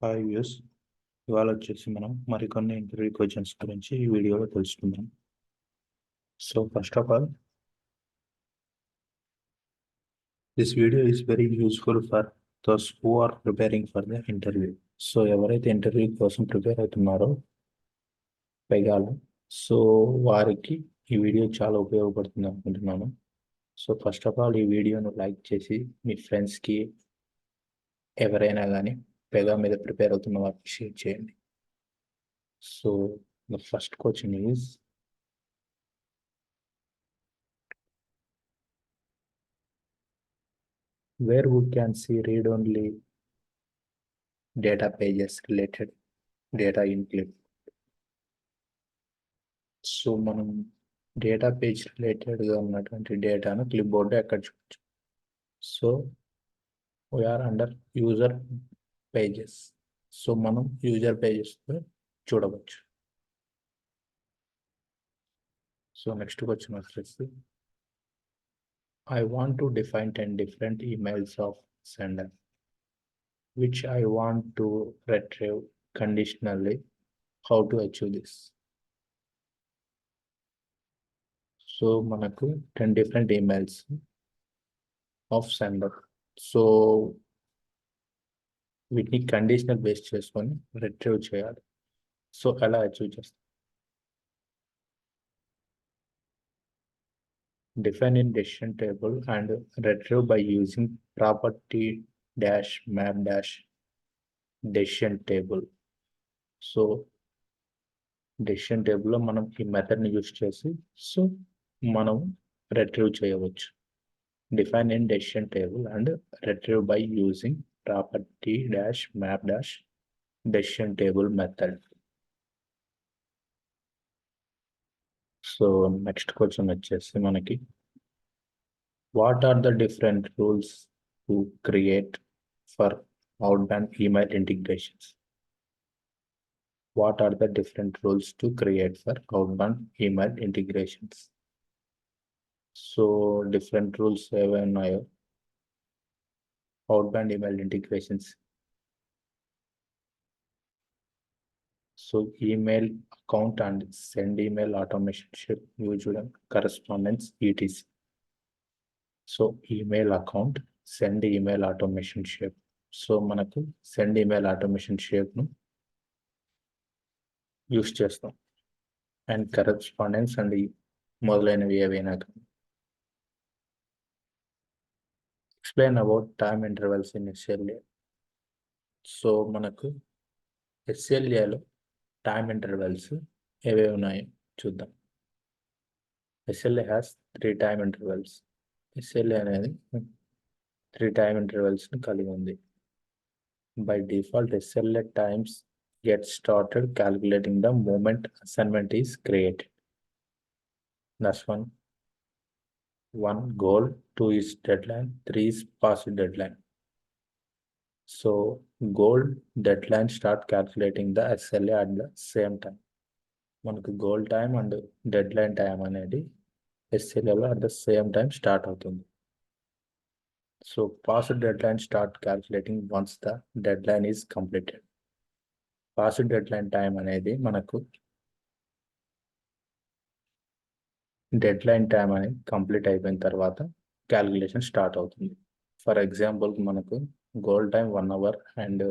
Hi views, ఇవాళ వచ్చేసి మనం మరికొన్ని ఇంటర్వ్యూ క్వశ్చన్స్ గురించి ఈ వీడియోలో తెలుసుకుందాం. So first of all, this video is very useful for those who are preparing for the interview. So ఎవరైతే ఇంటర్వ్యూ కోసం ప్రిపేర్ అవుతున్నారో పైగాలు, సో వారికి ఈ వీడియో చాలా ఉపయోగపడుతుంది అనుకుంటున్నాను. సో ఫస్ట్ ఆఫ్ ఆల్, ఈ వీడియోను లైక్ చేసి మీ ఫ్రెండ్స్కి ఎవరైనా కానీ పెగా మీద ప్రిపేర్ అవుతున్న వారికి షేర్ చేయండి. So the first question is, where we can see read-only data pages related data in clip. So మనం డేటా పేజ్ రిలేటెడ్గా ఉన్నటువంటి డేటాను క్లిప్ బోర్డు ఎక్కడ చూడొచ్చు? So we are under user pages. So మనం యూజర్ పేజెస్లో చూడవచ్చు. సో నెక్స్ట్ క్వశ్చన్ వచ్చేసి, I want to define 10 different emails of sender which I want to retrieve conditionally. How to achieve this? So మనకు 10 different emails of sender. So వీటిని conditional base చేసుకొని retrieve చేయాలి. So ఎలా achieve చేస్తాం? Define in decision table and retrieve by using property dash map dash decision table. So decision టేబుల్లో మనం ఈ మెథడ్ని use చేసి సో మనం రిట్రీవ్ చేయవచ్చు. Define in decision table and retrieve by using property dash map dash decision table method. So next question వచ్చేసి మనకి, what are the different rules to create for outbound email integrations? What are the different rules to create for outbound email integrations? So different rules ఏవై ఉన్నాయో outbound email integrations. So email account and send email automation ship used correspondence ETC. So email account, send email automation shape. So మనకు సెండ్ email ఆటోమేషన్ షేప్ను use చేస్తాం. And correspondence and మొదలైనవి ఏవైనా. Explain about time intervals in SLA. So మనకు SLAలో time intervals ఏవే ఉన్నాయో చూద్దాం. SLA has 3 time intervals. SLA అనేది 3 టైమ్ ఇంటర్వెల్స్ని కలిగి ఉంది. By default SLA times get started calculating the moment assignment is created. That's one goal, 2 is deadline, 3 is past deadline. So goal, deadline start calculating the SLA at the same time. మనకు goal time and deadline time అనేది SLAలో at the same time start అవుతుంది. So past deadline start calculating once the deadline is completed. Past deadline time అనేది మనకు deadline time అనేది complete అయిపోయిన తర్వాత calculation start అవుతుంది. ఫర్ ఎగ్జాంపుల్ మనకు goal time 1 hour and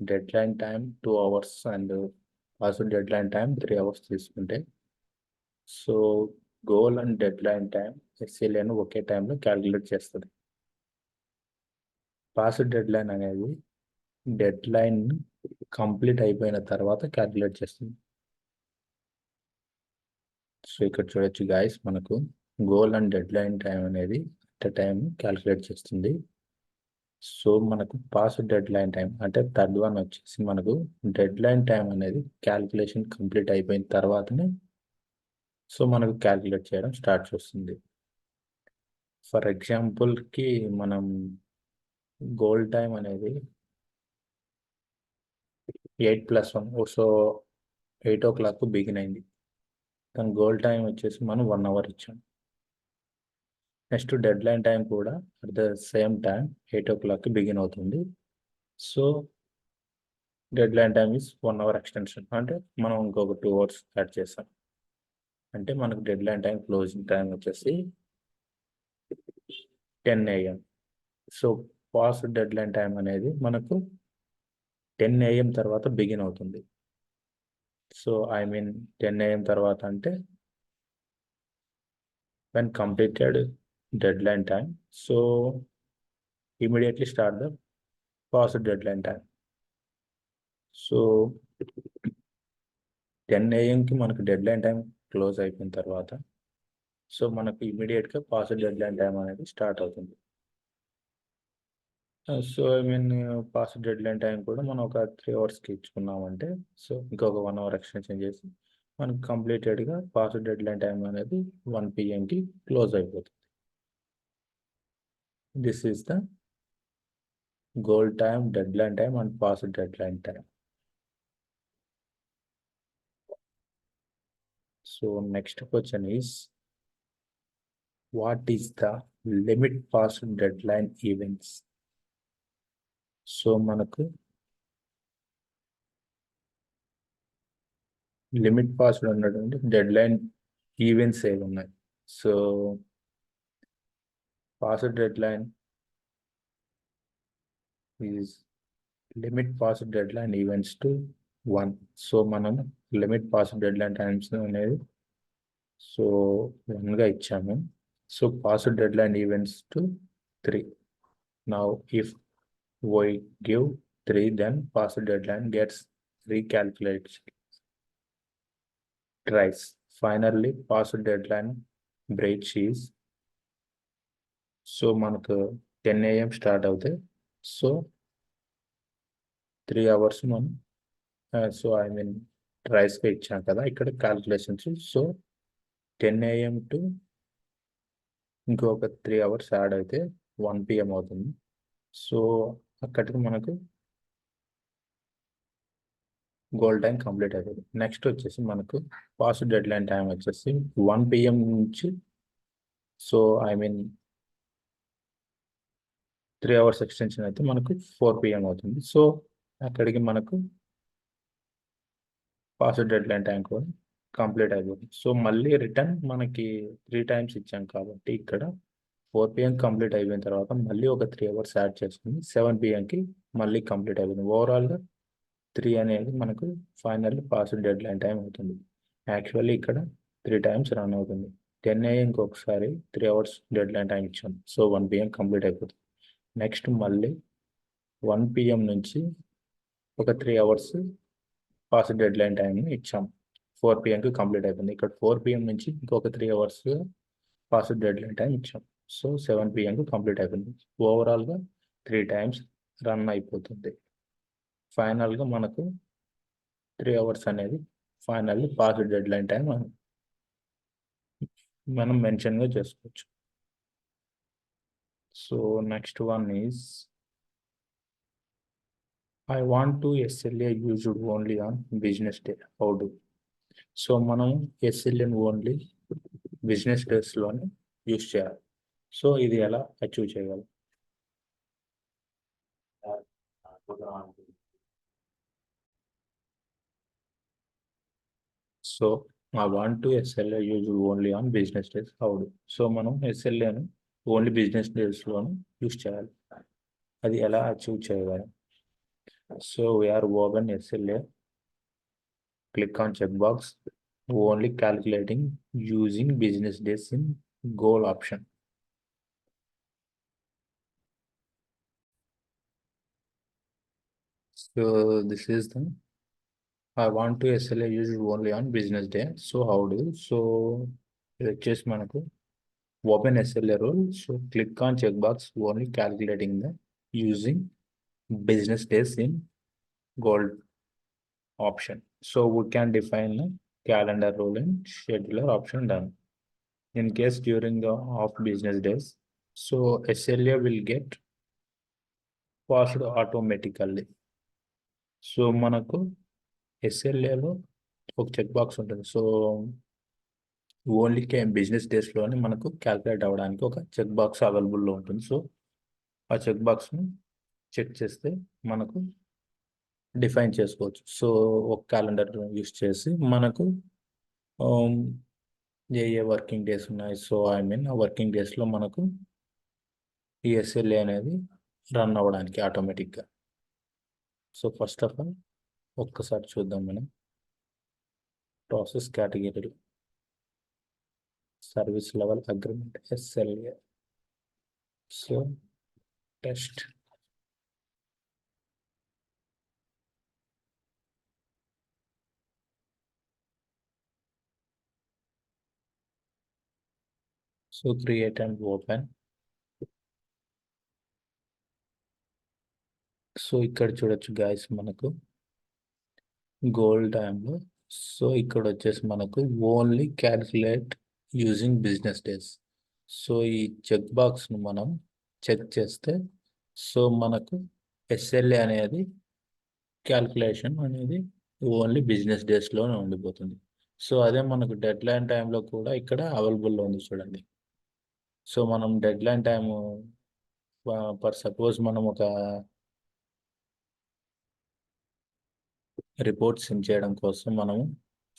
deadline time 2 hours and past deadline time 3 hours తీసుకుంటే, so goal and deadline time SLAను ఒకే టైంలో క్యాలిక్యులేట్ చేస్తుంది. పాస్ట్ డెడ్లైన్ అనేది డెడ్లైన్ కంప్లీట్ అయిపోయిన తర్వాత క్యాలిక్యులేట్ చేస్తుంది. సో ఇక్కడ చూడొచ్చు గాయస్, మనకు గోల్ అండ్ డెడ్లైన్ టైం అనేది అట్ టైం క్యాలిక్యులేట్ చేస్తుంది. సో మనకు పాస్ డెడ్లైన్ టైం అంటే థర్డ్ వన్ వచ్చేసి మనకు డెడ్లైన్ టైం అనేది క్యాలిక్యులేషన్ కంప్లీట్ అయిపోయిన తర్వాతనే సో మనకు క్యాలిక్యులేట్ చేయడం స్టార్ట్ చేస్తుంది. ఫర్ ఎగ్జాంపుల్కి మనం గోల్ టైం అనేది 8+1, సో 8 o'clock బిగిన్ అయింది. కానీ గోల్ టైం వచ్చేసి మనం 1 hour ఇచ్చాం. నెక్స్ట్ డెడ్లైన్ టైం కూడా at the same time 8 o'clock begin అవుతుంది. So deadline time is 1 hour extension, అంటే మనం ఇంకొక 2 hours యాడ్ చేస్తాం. అంటే మనకు deadline time closing time వచ్చేసి 10 AM. So past deadline time అనేది మనకు 10 AM తర్వాత బిగిన్ అవుతుంది. సో ఐ మీన్ 10 AM తర్వాత అంటే when completed deadline time, so immediately start the past deadline time. So 10 AM కి మనకు డెడ్లైన్ టైం క్లోజ్ అయిపోయిన తర్వాత సో మనకు ఇమీడియట్గా పాస్ డెడ్లైన్ టైం అనేది స్టార్ట్ అవుతుంది. So I mean pass deadline time కూడా మనం ఒక 3 hours ఇచ్చుకున్నామంటే సో ఇంకొక 1 hour ఎక్స్టెన్షన్ చేసి మనకు కంప్లీటెడ్గా పాస్ డెడ్లైన్ టైం అనేది 1 PM కి క్లోజ్ అయిపోతుంది. This is the goal time, deadline time, and pass deadline time. So next question is, what is the limit pass deadline events? So మనకు limit pass ఉన్నటువంటి deadline events ఏవి ఉన్నాయి. So pass deadline is limit pass deadline events to 1. So మనం limit pass deadline times అనేది so 1గా ఇచ్చాము. So pass deadline events to 3. Now if we give 3, then pass deadline gets recalculated twice. Finally, pass deadline breach is, so మనకు 10 AM start అవుతాయి. So 3 hours మనం so I mean ట్రైస్గా ఇచ్చాం కదా ఇక్కడ calculations. So 10 AM to ఇంకొక 3 hours add అయితే 1 PM అవుతుంది. So అక్కడికి మనకు గోల్ టైం కంప్లీట్ అవుతుంది. నెక్స్ట్ వచ్చేసి మనకు పాస్ డెడ్లైన్ టైం వచ్చేసి 1 PM నుంచి so I mean 3 hours extension అయితే మనకు 4 PM అవుతుంది. సో అక్కడికి మనకు పాస్ డెడ్లైన్ టైం కూడా కంప్లీట్ అయిపోతుంది. సో మళ్ళీ రిటర్న్ మనకి 3 times ఇచ్చాం కాబట్టి ఇక్కడ 4 PM కంప్లీట్ అయిపోయిన తర్వాత మళ్ళీ ఒక 3 hours యాడ్ చేసుకుని 7 PMకి మళ్ళీ కంప్లీట్ అయిపోయింది. ఓవరాల్గా 3 అనేది మనకు ఫైనల్ పాస్ డెడ్లైన్ టైం అవుతుంది. యాక్చువల్లీ ఇక్కడ 3 times రన్ అవుతుంది. 10 AMకి ఒకసారి 3 hours డెడ్లైన్ టైం ఇచ్చాం. సో 1 PM కంప్లీట్ అయిపోతుంది. నెక్స్ట్ మళ్ళీ 1 PM నుంచి ఒక 3 hours పాస్ డెడ్లైన్ టైం ఇచ్చాం. 4 PMకి కంప్లీట్ అయిపోయింది. ఇక్కడ 4 PM నుంచి ఇంకొక 3 hours పాస్ డెడ్లైన్ టైం ఇచ్చాం. సో 7 PMకి కంప్లీట్ అయిపోయింది. ఓవరాల్గా 3 times రన్ అయిపోతుంది. ఫైనల్గా మనకు 3 hours అనేది ఫైనల్లీ పాస్ డెడ్లైన్ టైం మనం మెన్షన్గా చేసుకోవచ్చు. So next one is, I want to SLA used only on business day. How do? So మనం SLA ఓన్లీ బిజినెస్ డేస్లోనే యూజ్ చేయాలి. సో ఇది ఎలా అచీవ్ చేయగలం? So I want to SLA used only on business days. How do? So మనం SLAను only business డేస్లోనే use చేయాలి. అది ఎలా అచీవ్ చేయగలం? So we are open SLA, click on checkbox, only calculating using business days in goal option. So this is the I want to SLA used only on business day. So how do? So just manaku open SLA role. So click on checkbox, only calculating the using business days in goal option. So we can define a calendar rule and scheduler option done. In case during the off business days, so SLA will get passed automatically. So మనకు SLAలో ఒక check box ఉంటుంది. So only business డేస్లోనే మనకు calculate అవ్వడానికి ఒక check box అవైలబుల్లో ఉంటుంది. So ఆ చెక్ బాక్స్ను చెక్ చేస్తే మనకు డిఫైన్ చేసుకోవచ్చు. సో ఒక క్యాలెండర్ యూస్ చేసి మనకు ఏ వర్కింగ్ డేస్ ఉన్నాయి, సో ఐ మీన్ ఆ వర్కింగ్ డేస్లో మనకు ఈ ఎస్ఎల్ఏ అనేది రన్ అవ్వడానికి ఆటోమేటిక్గా. సో ఫస్ట్ ఆఫ్ ఆల్ ఒక్కసారి చూద్దాం మనం. ప్రాసెస్ కేటగిరీలు, service level agreement, SLA. So test. So create and open. So ఇక్కడ చూడొచ్చు గాయస్ మనకు గోల్డ్ టైంలో. సో ఇక్కడ వచ్చేసి మనకు only calculate using business days. So ఈ చెక్ బాక్స్ను మనం చెక్ చేస్తే సో మనకు ఎస్ఎల్ఏ అనేది క్యాల్కులేషన్ అనేది ఓన్లీ బిజినెస్ డేస్లోనే ఉండిపోతుంది. సో అదే మనకు డెడ్ లైన్ టైంలో కూడా ఇక్కడ అవైలబుల్లో ఉంది చూడండి. సో మనం deadline time for suppose మనం ఒక రిపోర్ట్ సెండ్ చేయడం కోసం మనము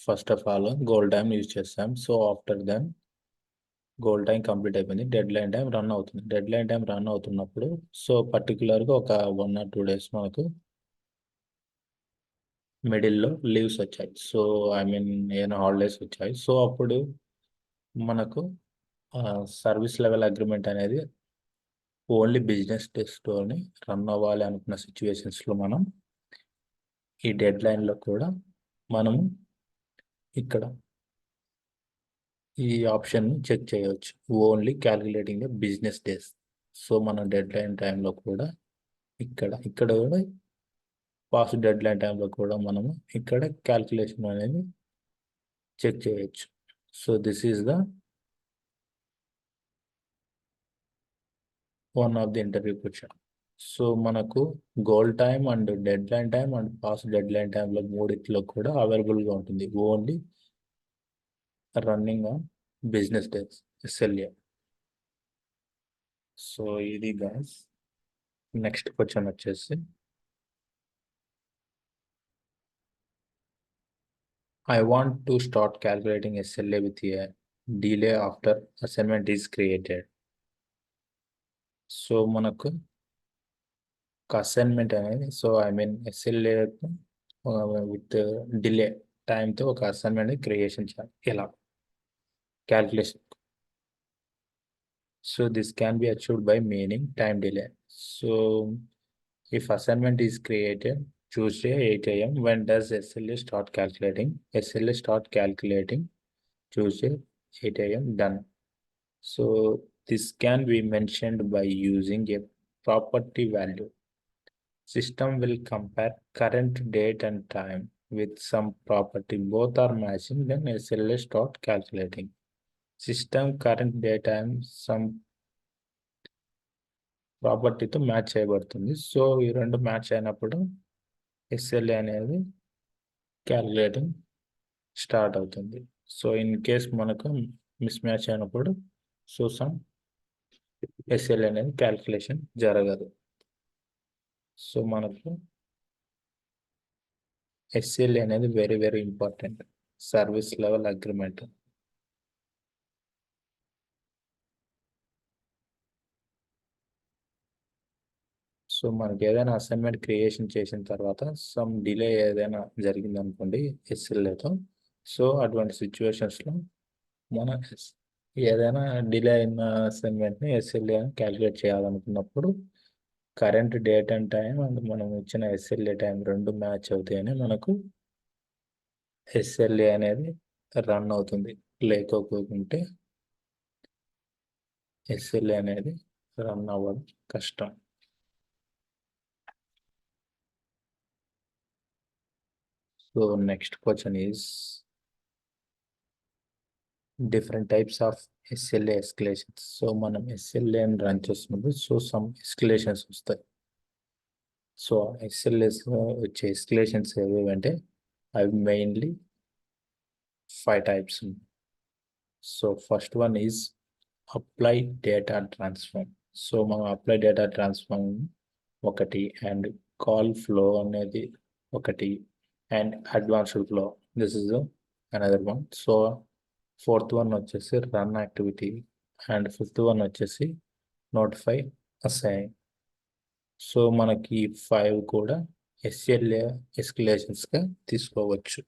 first of all goal time use చేస్తాం. So after then goal time complete అయిపోయింది, డెడ్ లైన్ టైం రన్ అవుతుంది. డెడ్ లైన్ టైం రన్ అవుతున్నప్పుడు సో పర్టికులర్గా ఒక 1 or 2 days మనకు మిడిల్లో లీవ్స్ వచ్చాయి. సో ఐ మీన్ ఏమైనా హాలిడేస్ వచ్చాయి. సో అప్పుడు మనకు సర్వీస్ లెవెల్ అగ్రిమెంట్ అనేది ఓన్లీ బిజినెస్ డేస్లోనే రన్ అవ్వాలి అనుకున్న సిచ్యువేషన్స్లో మనం ఈ డెడ్ లైన్లో కూడా మనము ఇక్కడ ఈ ఆప్షన్ చెక్ చేయవచ్చు, only calculating the business days. So మనం డెడ్ లైన్ టైంలో కూడా ఇక్కడ కూడా పాస్ట్ డెడ్ లైన్ టైంలో కూడా మనము ఇక్కడ క్యాల్కులేషన్ అనేది చెక్ చేయొచ్చు. So this is the one of the interview question. So మనకు goal time and deadline time and past deadline టైంలో మూడిట్లో కూడా అవైలబుల్గా ఉంటుంది, only running on business days SLA. So ఇది గాయస్. నెక్స్ట్ క్వశ్చన్ వచ్చేసి I want to start calculating SLA with a delay after assignment is created. సో మనకు ఒక అసైన్మెంట్ అనేది, so I mean SLA with delay టైంతో ఒక అసైన్మెంట్ క్రియేషన్ చేయాలి. ఎలా calculation. So this can be achieved by meaning time delay. So if assignment is created Tuesday 8 a.m. When does SLA start calculating? SLA start calculating Tuesday 8 a.m. Done. So this can be mentioned by using a property value. System will compare current date and time with some property. Both are matching, then SLA start calculating. System current date time some ప్రాపర్టీతో match చేయబడుతుంది. So ఈ రెండు match అయినప్పుడు SLA అనేది calculating start అవుతుంది. So in case మనకు miss match అయినప్పుడు so some SLA అనేది క్యాలిక్యులేషన్ జరగదు. సో మనకు ఎస్ఎల్ఏ అనేది very very important, service level agreement. So మనకి ఏదైనా అసైన్మెంట్ క్రియేషన్ చేసిన తర్వాత సమ్ డిలే ఏదైనా జరిగింది అనుకోండి ఎస్ఎల్ఏతో. సో అటువంటి సిచ్యువేషన్స్లో మన ఏదైనా డిలే అయిన అసైన్మెంట్ని ఎస్ఎల్ఏ క్యాలిక్యులేట్ చేయాలనుకున్నప్పుడు current date and time and మనం ఇచ్చిన ఎస్ఎల్ఏ టైం రెండు మ్యాచ్ అవుతాయని మనకు ఎస్ఎల్ఏ అనేది రన్ అవుతుంది. లేకపోకుంటే ఎస్ఎల్ఏ అనేది రన్ అవ్వడం కష్టం. So next question is different types of SLA escalations. So మనం SLA రన్ చేస్తున్నప్పుడు సో సమ్ ఎస్కలేషన్స్ వస్తాయి. సో ఎస్ఎల్ఏస్ వచ్చే ఎస్కలేషన్స్ ఏవేవంటే అవి mainly 5 types. So first one is apply data transform. So మనం అప్లై డేటా ట్రాన్స్ఫార్మ్ ఒకటి, and call flow అనేది ఒకటి, and advanced flow. This is another one. So fourth one వచ్చేసి run activity, and fifth one వచ్చేసి notify, assign. So మనకి 5 కూడా SLA escalations గా తీసుకోవచ్చు.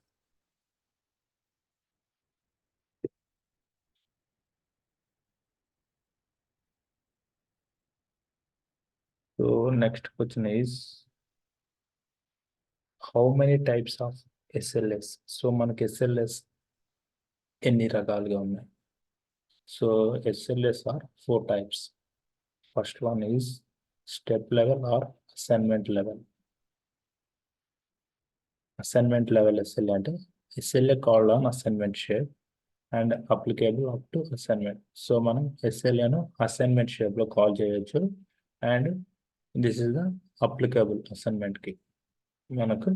So next question is, how many types of SLS? So మనకి SLS ఎన్ని రకాలుగా ఉన్నాయి? So SLS are 4 types. First one is step level or assignment level. Assignment level SLA అంటే SLA called on assignment shape and applicable up to assignment. So మనం SLAను assignment షేప్లో call చేయొచ్చు, and this is the applicable అసైన్మెంట్కి మనకు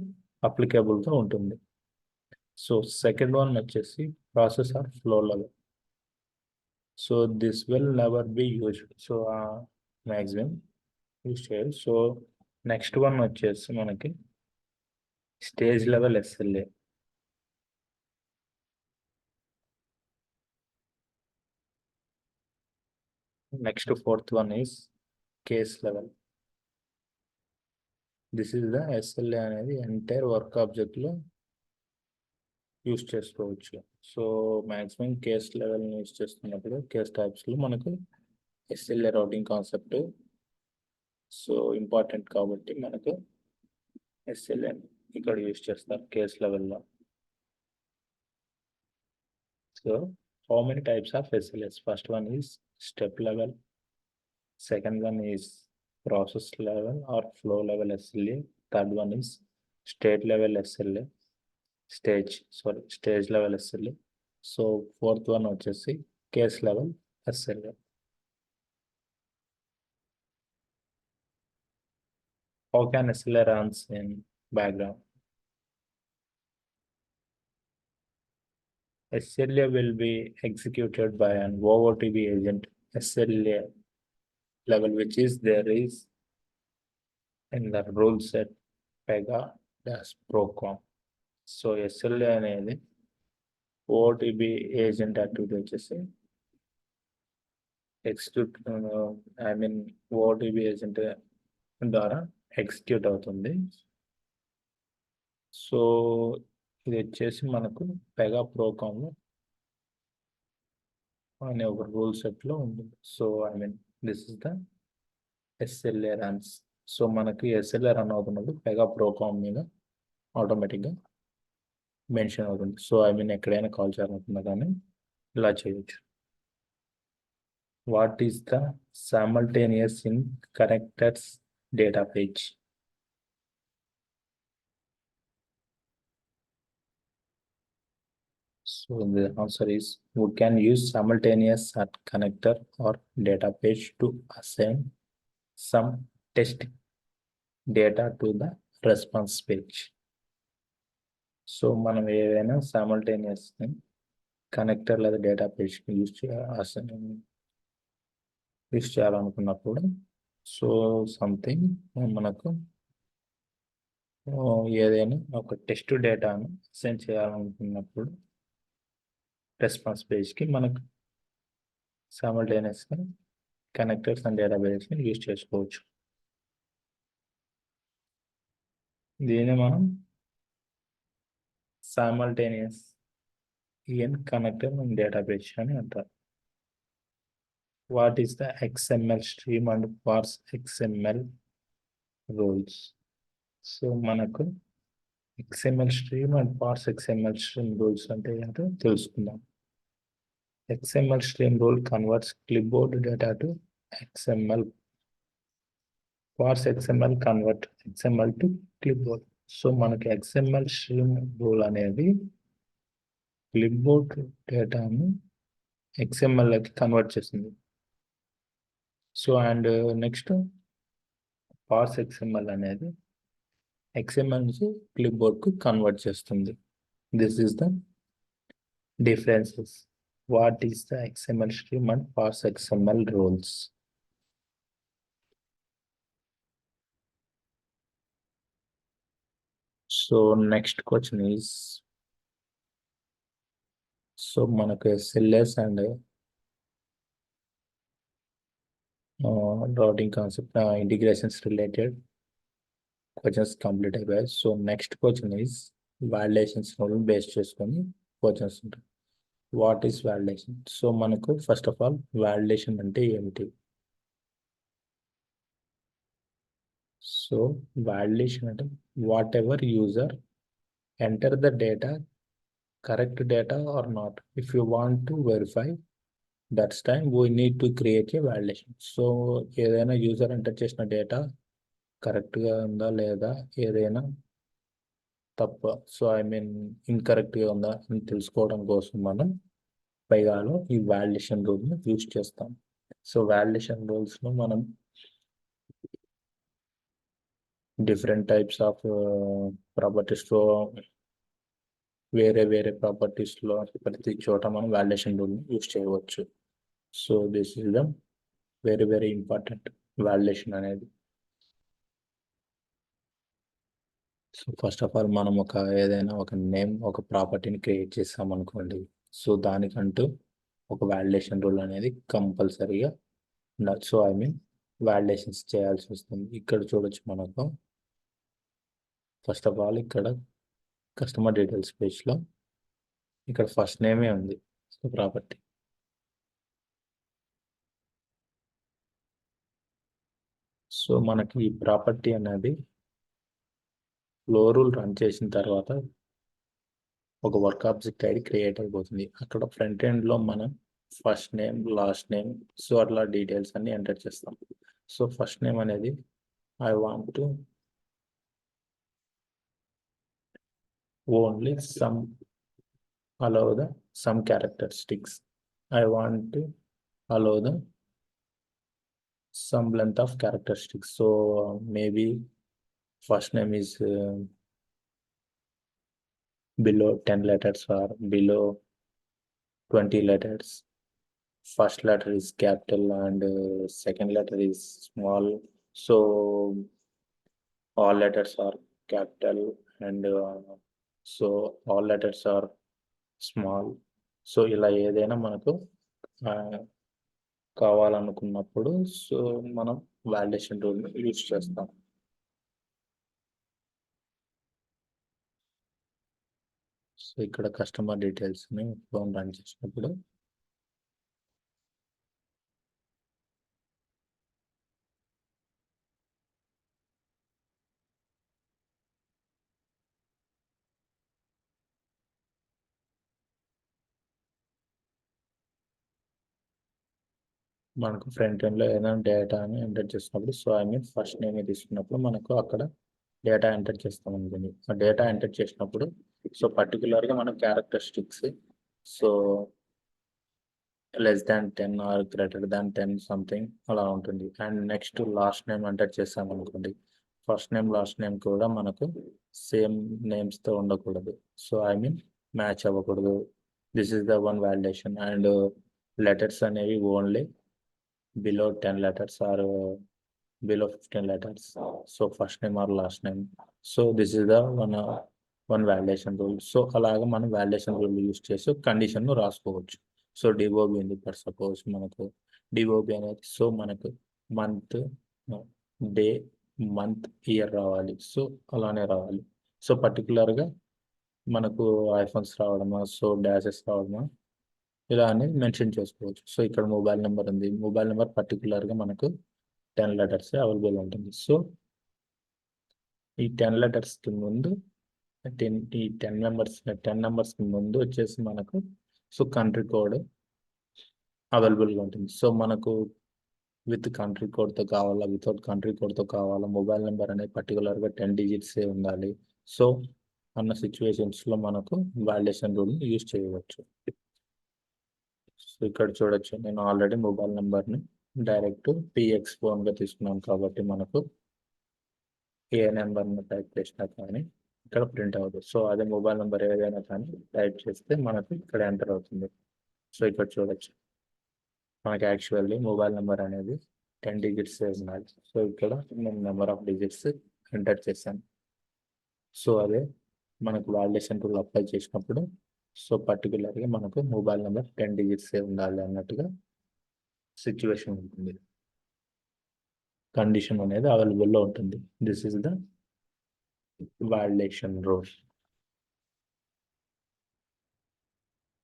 అప్లికబుల్గా ఉంటుంది. So second one వచ్చేసి process or flow level. So this will never be used, so maximum use చేయాలి. సో నెక్స్ట్ వన్ వచ్చేసి మనకి stage level SLA. Next fourth one is case level. This is the SLA అనేది entire work ఆబ్జెక్ట్లో use చేసుకోవచ్చు. So maximum case లెవెల్ని use చేస్తున్నప్పుడు case టైప్స్లో మనకు SLA routing concept so important కాబట్టి మనకు SLA ఇక్కడ యూస్ చేస్తారు కేస్ లెవెల్లో. So how many types of SLAs? First one is step level, second one is process level or flow level SLA, third one is state level SLA, stage level SLA. So fourth one వచ్చేసి case level SLA. How can SLA runs in background? SLA will be executed by an OOTB agent SLA level, which is there is in the rule set pega-procom. So SLA అనేది OOTB agent activity వచ్చేసి OOTB agent ద్వారా execute అవుతుంది. So ఇది వచ్చేసి మనకు పెగా-ప్రోకామ్ అనే ఒక rule సెట్లో ఉంటుంది. So this is the SLA runs. So మనకి SLA రన్ అవుతున్నప్పుడు పెగా-ప్రోకామ్ మీద ఆటోమేటిక్గా మెన్షన్ అవుతుంది. సో ఎక్కడైనా కాల్ చేయాలనుకున్నా కానీ ఇలా చేయొచ్చు. What is the simultaneous in connectors data page? So the answer is, we can use simultaneous at connector or data page to assign some test data to the response page. So మనం ఏదైనా simultaneous connector లేదా data పేజ్కి use చేయాలనుకున్నప్పుడు, so something మనకు ఏదైనా ఒక test డేటాను send చేయాలనుకున్నప్పుడు response పేజ్కి మనకు సైమల్టేనియస్గా కనెక్టర్స్ అండ్ డేటా బేస్ని యూజ్ చేసుకోవచ్చు. దీన్ని మనం simultaneous in connector and database అని అంటారు. What is the XML stream and parse XML rules? So మనకు XML stream and parse XML stream rules అంటే ఏంటో తెలుసుకుందాం. XML stream rule converts clipboard data to XML. Parse XML convert XML to clipboard. So మనకి XML stream rule అనేది clipboard డేటాను XMLకి convert చేస్తుంది. So and next పార్స్ XML అనేది XML నుంచి క్లిప్బోర్డ్కు కన్వర్ట్ చేస్తుంది. This is the differences. What is the XML stream and parse XML rules? So next question is so మనకు SLAs and routing concept integrations related questions complete అయిపోయాయి. So next question is validations base చేసుకొని questions ఉంటాయి. What is validation? So మనకు first of all validation అంటే ఏమిటి? So validation అంటే whatever user enter the data correct data or not, if you want to verify that's time we need to create a validation. So ఏదైనా user enter చేసిన data కరెక్ట్గా ఉందా లేదా, ఏదైనా తప్ప, సో ఐ మీన్ ఇన్కరెక్ట్గా ఉందా అని తెలుసుకోవడం కోసం మనం పైగాలో ఈ వాలిడేషన్ రూల్ని యూజ్ చేస్తాం. సో వాలిడేషన్ రూల్స్లో మనం డిఫరెంట్ టైప్స్ ఆఫ్ ప్రాపర్టీస్లో వేరే వేరే ప్రాపర్టీస్లో ప్రతి చోట మనం వాలిడేషన్ రూల్ని యూజ్ చేయవచ్చు. So this is the very very important validation అనేది. సో ఫస్ట్ ఆఫ్ ఆల్ మనం ఏదైనా ఒక నేమ్ ఒక ప్రాపర్టీని క్రియేట్ చేస్తాం అనుకోండి. సో దానికంటూ ఒక వాలిడేషన్ రూల్ అనేది కంపల్సరీగా ఉండాలి. సో ఐ మీన్ వాలిడేషన్స్ చేయాల్సి వస్తుంది. ఇక్కడ చూడొచ్చు మనకు ఫస్ట్ ఆఫ్ ఆల్ ఇక్కడ కస్టమర్ డీటెయిల్స్ పేజ్లో ఇక్కడ ఫస్ట్ నేమే ఉంది ప్రాపర్టీ. సో మనకి ఈ ప్రాపర్టీ అనేది ఫ్లో రూల్ రన్ చేసిన తర్వాత ఒక వర్క్ ఆబ్జెక్ట్ ఐడి క్రియేట్ అయిపోతుంది. అక్కడ ఫ్రంట్ ఎండ్లో మనం first name last name so అట్లా డీటెయిల్స్ అన్ని ఎంటర్ చేస్తాం. సో ఫస్ట్ నేమ్ అనేది I want to only some allow the some characteristics. I want to allow the some length of characteristics. So maybe first name is below 10 letters or below 20 letters. First letter is capital and second letter is small. So all letters are capital and so all letters are small. So ఇలా ఏదైనా మనకు కావాలనుకున్నప్పుడు so మనం validation రూల్ని use చేస్తాం. So ఇక్కడ customer డీటెయిల్స్ని phone run చేసినప్పుడు మనకు front ఎండ్లో ఏదైనా డేటాని ఎంటర్ చేసినప్పుడు so I mean first name తీసుకున్నప్పుడు మనకు అక్కడ డేటా ఎంటర్ చేస్తాం అనుకోండి. ఆ డేటా ఎంటర్ చేసినప్పుడు సో పర్టికులర్గా మన characteristics so less than 10 or greater than 10 something అలా ఉంటుంది. And next last name enter చేస్తాం అనుకోండి. ఫస్ట్ నేమ్ లాస్ట్ నేమ్ కూడా మనకు సేమ్ నేమ్స్తో ఉండకూడదు. సో ఐ మీన్ మ్యాచ్ అవ్వకూడదు. This is the one validation. And letters అనేవి only below 10 letters or below 15 letters. So first name or last name. So this is the one validation rule. So అలాగా మనం validation rule use చేసి condition రాసుకోవచ్చు. So DOB ఉంది for suppose మనకు DOB అనేది so మనకు month day month year రావాలి. So అలానే రావాలి. సో పర్టికులర్గా మనకు ఐఫోన్స్ రావడమా సో డాషెస్ రావడమా ఇలా అనేది మెన్షన్ చేసుకోవచ్చు. సో ఇక్కడ మొబైల్ నెంబర్ ఉంది. మొబైల్ నెంబర్ పర్టికులర్గా మనకు 10 letters అవైలబుల్ ఉంటుంది. సో ఈ 10 letters ముందు ఈ 10 నెంబర్స్కి ముందు వచ్చేసి మనకు సో కంట్రీ కోడ్ అవైలబుల్గా ఉంటుంది. సో మనకు విత్ కంట్రీ కోడ్తో కావాలా వితౌట్ కంట్రీ కోడ్తో కావాలా మొబైల్ నెంబర్ అనేది పర్టికులర్గా 10 digits ఉండాలి. సో అన్న సిచ్యువేషన్స్లో మనకు వాలిడేషన్ రూల్ని యూజ్ చేయవచ్చు. సో ఇక్కడ చూడొచ్చు నేను ఆల్రెడీ మొబైల్ నెంబర్ని డైరెక్ట్ పిఎక్స్ ఫోన్గా తీసుకున్నాం కాబట్టి మనకు ఏ నెంబర్ని టైప్ చేసినా కానీ ఇక్కడ ప్రింట్ అవుతుంది. సో అదే మొబైల్ నెంబర్ ఏదైనా కానీ టైప్ చేస్తే మనకు ఇక్కడ ఎంటర్ అవుతుంది. సో ఇక్కడ చూడొచ్చు మనకి యాక్చువల్లీ మొబైల్ నెంబర్ అనేది 10 digits ఉండాలి. సో ఇక్కడ నేను నెంబర్ ఆఫ్ డిజిట్స్ ఎంటర్ చేశాను. సో అదే మనకు వాలిడేషన్ రూల్ అప్లై చేసినప్పుడు సో పర్టికులర్గా మనకు మొబైల్ నెంబర్ 10 digits ఉండాలి అన్నట్టుగా సిచ్యువేషన్ ఉంటుంది, కండిషన్ అనేది అవైలబుల్లో ఉంటుంది. This is the validation rule.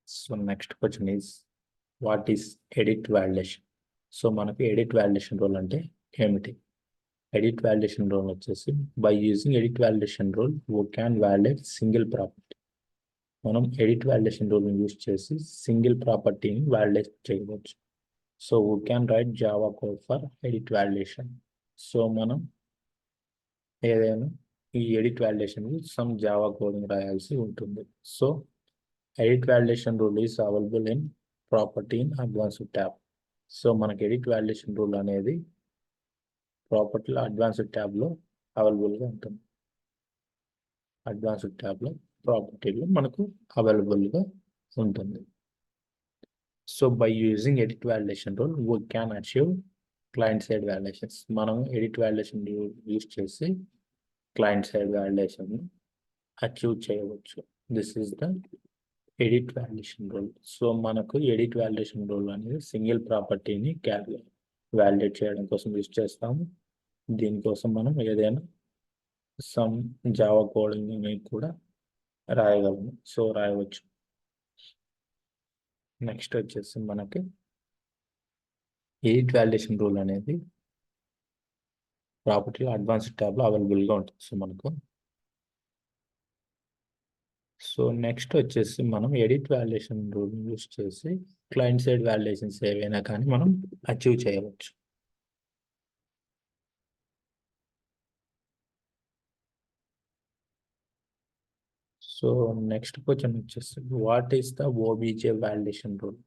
So next question is what is edit validation. So మనకి ఎడిట్ వాలిడేషన్ రూల్ అంటే ఏమిటి? ఎడిట్ వాలిడేషన్ రూల్ వచ్చేసి by using edit validation rule we can validate single property. మనం edit validation రూల్ని use చేసి single ప్రాపర్టీని validate చేయవచ్చు. So we can write Java code for edit validation. So మనం ఏదైనా ఈ edit validation some Java coding రాయాల్సి ఉంటుంది. So edit validation rule is available in property in advanced tab. So మనకి edit validation rule అనేది ప్రాపర్టీలో advanced ట్యాబ్లో అవైలబుల్గా ఉంటుంది. అడ్వాన్స్డ్ ట్యాబ్లో ప్రాపర్టీలో మనకు అవైలబుల్గా ఉంటుంది. So by using edit validation rule we can achieve client side validations. మనం ఎడిట్ వాలిడేషన్ యూజ్ చేసి క్లయింట్ సైడ్ వాలిడేషన్ అచీవ్ చేయవచ్చు. This is the edit validation rule. So మనకు ఎడిట్ వాలిడేషన్ రూల్ అనేది సింగిల్ ప్రాపర్టీని వాలిడేట్ చేయడం కోసం use చేస్తాము. దీనికోసం మనం ఏదైనా సమ్ జావా కోడింగ్ అనేది కూడా రాయగలము. సో రాయవచ్చు. నెక్స్ట్ వచ్చేసి మనకి ఎడిట్ వాలిడేషన్ రూల్ అనేది ప్రాపర్టీలో అడ్వాన్స్డ్ ట్యాబ్లో అవైలబుల్గా ఉంటుంది. సో మనకు సో నెక్స్ట్ వచ్చేసి మనం ఎడిట్ వాలిడేషన్ రూల్ యూస్ చేసి క్లయింట్ సైడ్ వాలిడేషన్స్ ఏవైనా కానీ మనం అచీవ్ చేయవచ్చు. సో నెక్స్ట్ క్వశ్చన్ వచ్చేసి what is the OBJ validation rule.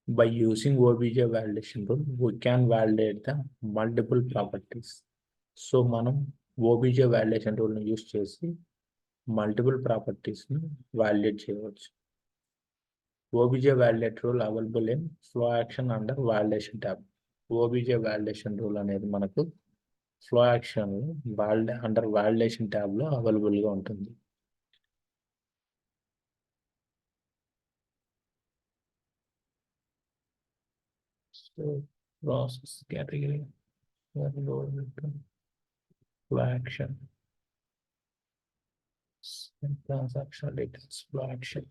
By using OBJ validation rule we can validate the multiple properties. So మనం ఓబీజే వాలిడేషన్ రూల్ని యూస్ చేసి multiple ప్రాపర్టీస్ని వాలిడేట్ చేయవచ్చు. OBJ validate rule available in flow action under validation tab. OBJ validation rule అనేది మనకు flow యాక్షన్లో under validation ట్యాబ్లో అవైలబుల్గా ఉంటుంది. So process category flow action transaction details flow action.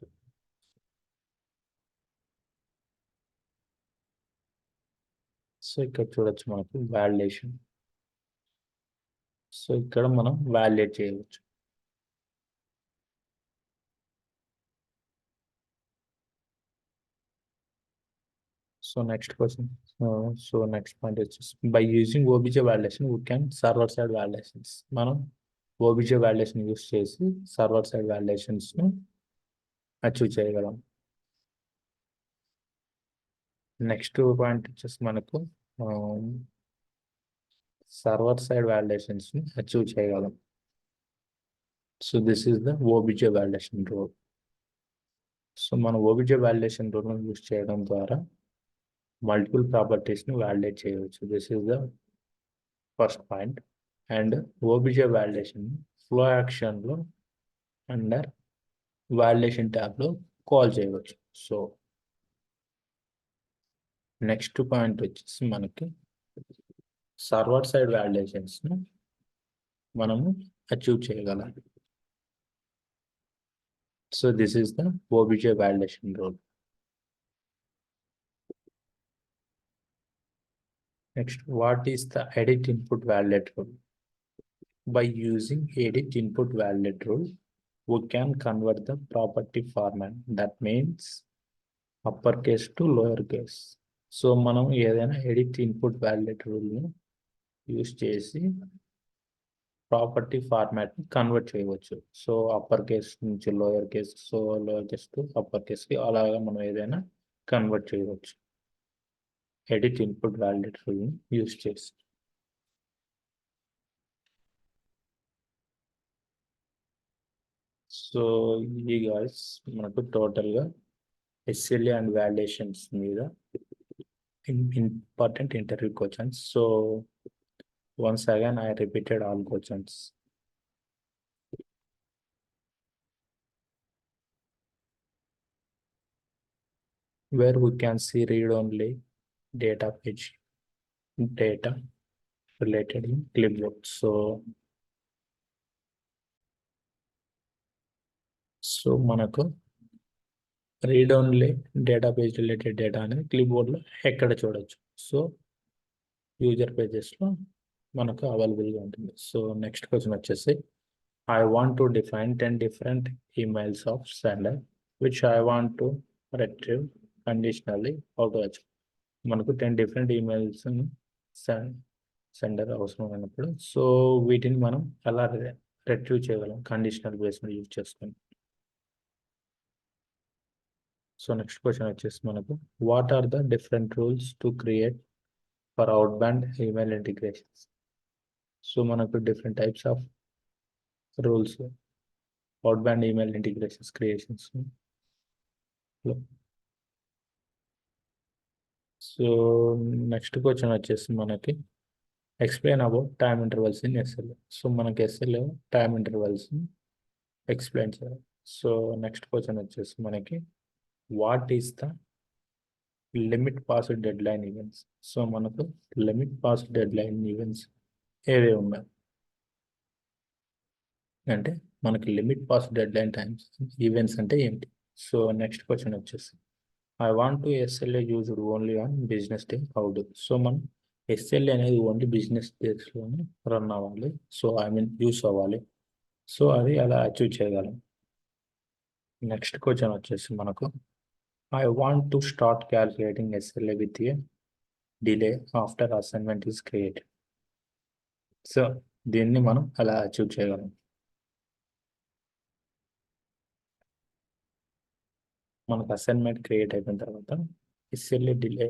So ఇక్కడ చూడొచ్చు మనకు వాలిడేషన్. సో ఇక్కడ మనం వాలిడేట్ చేయవచ్చు. So next question so next point వచ్చేసి by using OBJ validation we can server side validations. మనం ఓబీజే వాలిడేషన్ యూస్ చేసి server side వాలిడేషన్స్ను అచీవ్ చేయగలం. నెక్స్ట్ పాయింట్ వచ్చేసి మనకు సర్వర్ సైడ్ వాలిడేషన్స్ని అచీవ్ చేయగలం. So this is the OBJ validation rule. So మనం ఓబీజే వాలిడేషన్ రూల్ని యూస్ చేయడం ద్వారా మల్టిపుల్ ప్రాపర్టీస్ని వాలిడేట్ చేయవచ్చు. This is the first point. And OBJ validation flow యాక్షన్లో అండర్ వాలిడేషన్ ట్యాబ్లో కాల్ చేయవచ్చు. సో నెక్స్ట్ పాయింట్ వచ్చేసి మనకి సర్వర్ సైడ్ వాలిడేషన్స్ను మనము అచీవ్ చేయగలం. So this is the OBJ validation rule. Next, what is the edit input validate rule? By using edit input validate rule, we can convert the property format. That means uppercase to lowercase. So మనం ఏదైనా edit input validate rule ని use చేసి property format ని convert చేయవచ్చు. So upper case నుంచి lower case, so lower case to upper case కి అలాగా మనం ఏదైనా కన్వర్ట్ చేయవచ్చు ఎడిట్ ఇన్పుట్ వాలిడేట్ రూల్ ని యూస్ చేసి. సో ఇది గాయ్స్ మనకు టోటల్గా ఎస్ఎల్ఏ అండ్ వాలిడేషన్స్ మీద important interview questions. So once again I repeated all questions. where we can see read-only data page data related in clipboard. So మనకు read only data page related data అనేది క్లిప్బోర్డ్లో ఎక్కడ చూడొచ్చు. So user పేజెస్లో మనకు అవైలబుల్గా ఉంటుంది. So next question వచ్చేసి I want to define 10 different emails of sender which I want to retrieve conditionally. How to achieve? మనకు 10 different emails సెండర్ అవసరం అయినప్పుడు సో వీటిని మనం ఎలా రిట్రీవ్ చేయగలం కండిషనల్ బేస్ మీద యూజ్ చేసుకొని. సో నెక్స్ట్ క్వశ్చన్ వచ్చేసి మనకు what are the different rules to create for outbound email integrations. So మనకు different types of rules outbound email integrations creations. So next question వచ్చేసి మనకి explain about time intervals in SLA. So మనకి SLA time intervals explain చేయాలి. So next question వచ్చేసి మనకి what is the limit passed deadline events. So మనకు limit passed deadline events ఏవే ఉన్నాయి అంటే మనకి limit passed dead line times events అంటే ఏంటి. సో నెక్స్ట్ క్వశ్చన్ వచ్చేసి I want to SLA used only on business day how do. So మనం SLA అనేది ఓన్లీ బిజినెస్ డేస్లోనే రన్ అవ్వాలి. సో యూస్ అవ్వాలి. సో అది అలా అచీవ్ చేయగలం. నెక్స్ట్ క్వశ్చన్ వచ్చేసి మనకు I want to start calculating SLA with a delay after assignment is created. So దీన్ని మనం అలా అచీవ్ చేయగలం. మనకు అసైన్మెంట్ క్రియేట్ అయిపోయిన తర్వాత ఎస్ఎల్ఏ డిలే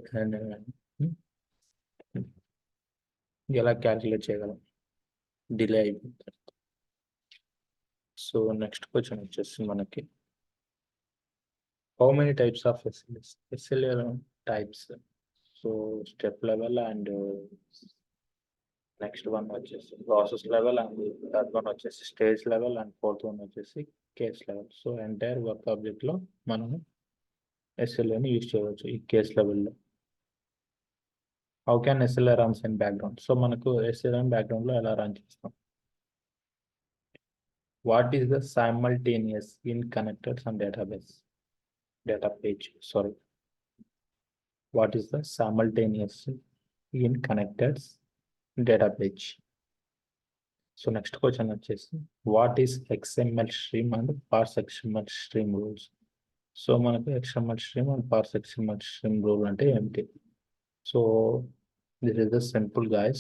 ఎలా క్యాల్కులేట్ చేయగలం డిలే అయిపోయిన తర్వాత. సో నెక్స్ట్ క్వశ్చన్ వచ్చేసి మనకి how many types of SLAs. SLA types. So step level and next one వచ్చేసి process level and third one వచ్చేసి stage level and fourth one వచ్చేసి case level. So entire work ఆబ్జెక్ట్లో మనము ఎస్ఎల్ఏని use చేయవచ్చు ఈ కేస్ లెవెల్లో. How can SLA runs in background. So మనకు ఎస్ఎల్ఏ బ్యాక్గ్రౌండ్లో ఎలా రన్ చేస్తాం. What is the simultaneous in connecteds and data page. Sorry. What is the simultaneous in connecteds data page? So next question వచ్చేసి what is XML stream and parse XML stream rules. So మనకు XML stream and parse XML stream rule అంటే ఏంటి. So this is the simple guys.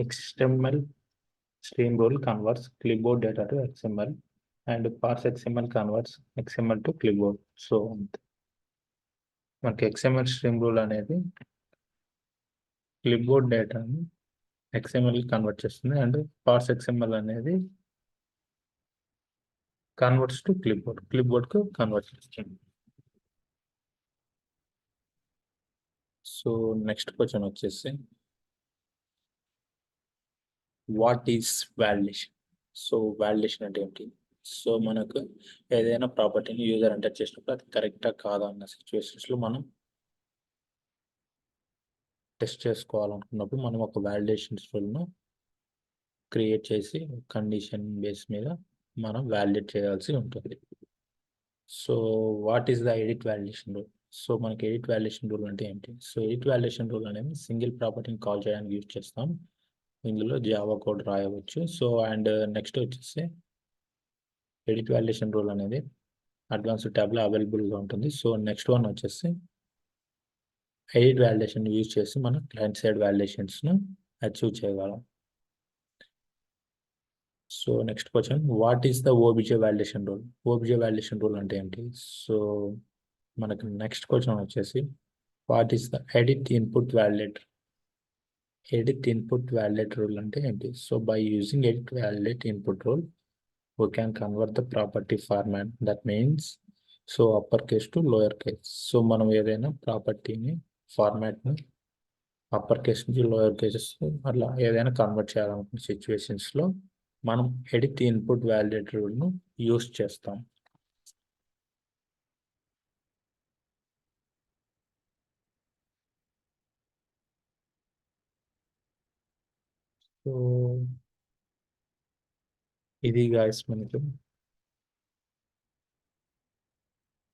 XML stream rule converts clipboard data to XML and parse XML converts XML to clipboard. So మనకి XML stream rule అనేది క్లిప్బోర్డ్ డేటాని XML convert చేస్తుంది and parse XML అనేది converts to క్లిప్బోర్డ్కు convert చేస్తుంది. So next question వచ్చేసి what is validation. So validation అంటే ఏంటి. So మనకు ఏదైనా ప్రాపర్టీని యూజర్ ఎంటర్ చేసినప్పుడు అది కరెక్టా కాదా అన్న సిచ్యువేషన్స్లో మనం టెస్ట్ చేసుకోవాలనుకున్నప్పుడు మనం ఒక వాలిడేషన్ రూల్ను క్రియేట్ చేసి కండిషన్ బేస్ మీద మనం వాలిడేట్ చేయాల్సి ఉంటుంది. So what is the edit validation rule. So మనకి ఎడిట్ వాలిడేషన్ రూల్ అంటే ఏంటి. సో ఎడిట్ వాలిడేషన్ రూల్ అనేది సింగిల్ ప్రాపర్టీని కాల్ చేయడానికి యూజ్ చేస్తాం. ఇందులో జావా కోడ్ రాయవచ్చు. సో అండ్ నెక్స్ట్ వచ్చేసి ఎడిట్ వాలిడేషన్ రూల్ అనేది అడ్వాన్స్డ్ ట్యాబ్లో అవైలబుల్గా ఉంటుంది. సో నెక్స్ట్ వన్ వచ్చేసి ఎడిట్ వాలిడేషన్ యూజ్ చేసి మనం క్లయింట్ సైడ్ వాలిడేషన్స్ను అచీవ్ చేయగలం. So next question what is the OBJ validation rule. OBJ validation rule అంటే ఏంటి. సో మనకు నెక్స్ట్ క్వశ్చన్ వచ్చేసి what is the edit input validate. Edit input validate rule అంటే ఏంటి. So by using edit validate input rule we can convert the property format. That means so upper case to lower case. So మనం ఏదైనా ప్రాపర్టీని ఫార్మాట్ని upper case నుంచి lower cases అట్లా ఏదైనా convert చేయాలనుకున్న సిచ్యువేషన్స్లో మనం ఎడిట్ ఇన్పుట్ వాలిడేట్ రూల్ను యూస్ చేస్తాం. ఇది గాయస్ మనకు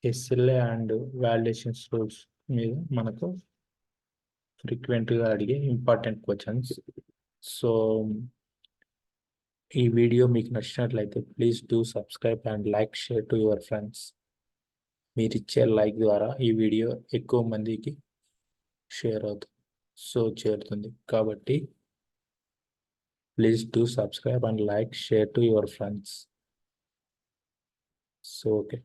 ఎస్ఎల్ఏ అండ్ వాలిడేషన్ రూల్స్ మీద మనకు ఫ్రీక్వెంట్గా అడిగే ఇంపార్టెంట్ క్వశ్చన్స్. సో ఈ వీడియో మీకు నచ్చినట్లయితే please do subscribe and like, share to your friends. మీరు ఇచ్చే లైక్ ద్వారా ఈ వీడియో ఎక్కువ మందికి షేర్ అవుతుంది, సో చేరుతుంది. కాబట్టి please do subscribe and like, share to your friends. So okay.